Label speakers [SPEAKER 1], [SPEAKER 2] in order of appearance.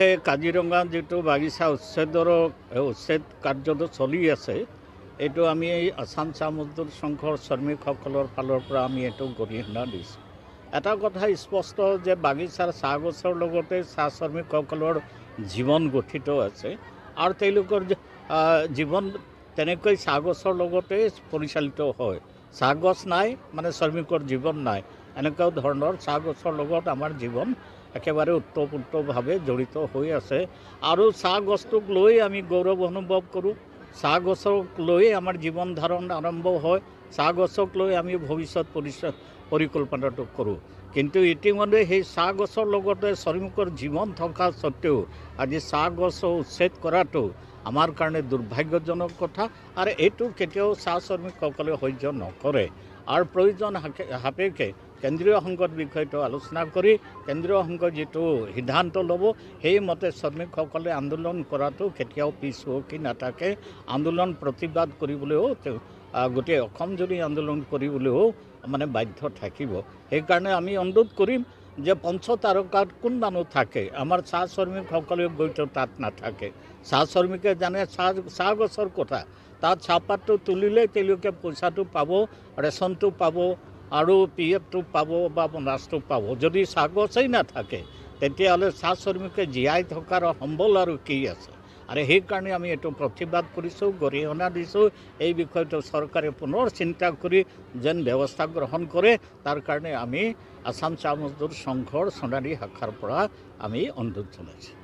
[SPEAKER 1] কাজিৰঙা যিটো বাগিচা উচ্ছেদ কাৰ্যটো চলি আছে, এইটো আমি আসাম চাহ মজদুৰ সংঘৰ শ্ৰমিকসকলৰ ফালৰ পৰা আমি এইটো গৰিহণা দিছোঁ। এটা কথা স্পষ্ট যে বাগিচাৰ চাহ গছৰ লগতে চাহ শ্ৰমিকসকলৰ জীৱন গঠিত আছে আৰু তেওঁলোকৰ জীৱন তেনেকৈ চাহ গছৰ লগতে পৰিচালিত হয়। চাহ গছ নাই মানে শ্ৰমিকৰ জীৱন নাই, এনেকুৱা ধৰণৰ চাহ গছৰ লগত আমাৰ জীৱন একেবাৰে ওতঃপ্ৰোতভাৱে জড়িত হৈ আছে আৰু চাহ গছটোক লৈ আমি গৌৰৱ অনুভৱ কৰোঁ। চাহ গছক লৈ আমাৰ জীৱন ধাৰণ আৰম্ভ হয়, চাহ গছক লৈ আমি ভৱিষ্যত পৰিকল্পনাটো কৰোঁ। কিন্তু ইতিমধ্যে সেই চাহ গছৰ লগতে শ্ৰমিকৰ জীৱন থকা স্বত্বেও আজি চাহ গছ উচ্ছেদ কৰাটো আমাৰ কাৰণে দুৰ্ভাগ্যজনক কথা আৰু এইটো কেতিয়াও চাহ শ্ৰমিকসকলে সহ্য নকৰে আৰু প্ৰয়োজন সাপেক্ষে কেন্দ্ৰীয় সংঘত বিষয়টো আলোচনা কৰি কেন্দ্ৰীয় সংঘই যিটো সিদ্ধান্ত ল'ব সেইমতে শ্ৰমিকসকলে আন্দোলন কৰাটো কেতিয়াও পিছ হুহকি নাথাকে। আন্দোলন প্ৰতিবাদ কৰিবলৈও গোটেই অসম জুৰি আন্দোলন কৰিবলৈও মানে বাধ্য থাকিব। সেইকাৰণে আমি অনুৰোধ কৰিম যে পঞ্চতাৰকাত কোন মানুহ থাকে, আমাৰ চাহ শ্ৰমিকসকলে গৈতো তাত নাথাকে। চাহ শ্ৰমিকে জানে চাহ গছৰ কথা, তাত চাহপাতটো তুলিলে তেওঁলোকে পইচাটো পাব, ৰেচনটো পাব আৰু PF-টো পাব বা বনাছটো পাব। যদি চাহ গছেই নাথাকে তেতিয়াহ'লে চাহ শ্ৰমিকে জীয়াই থকাৰ সম্বল আৰু কি আছে? আৰু সেইকাৰণে আমি এইটো প্ৰতিবাদ কৰিছোঁ, গৰিহণা দিছোঁ। এই বিষয়টো চৰকাৰে পুনৰ চিন্তা কৰি যেন ব্যৱস্থা গ্ৰহণ কৰে, তাৰ কাৰণে আমি আসাম চাহ মজদুৰ সংঘৰ সোণাৰী শাখাৰ পৰা আমি অনুৰোধ জনাইছোঁ।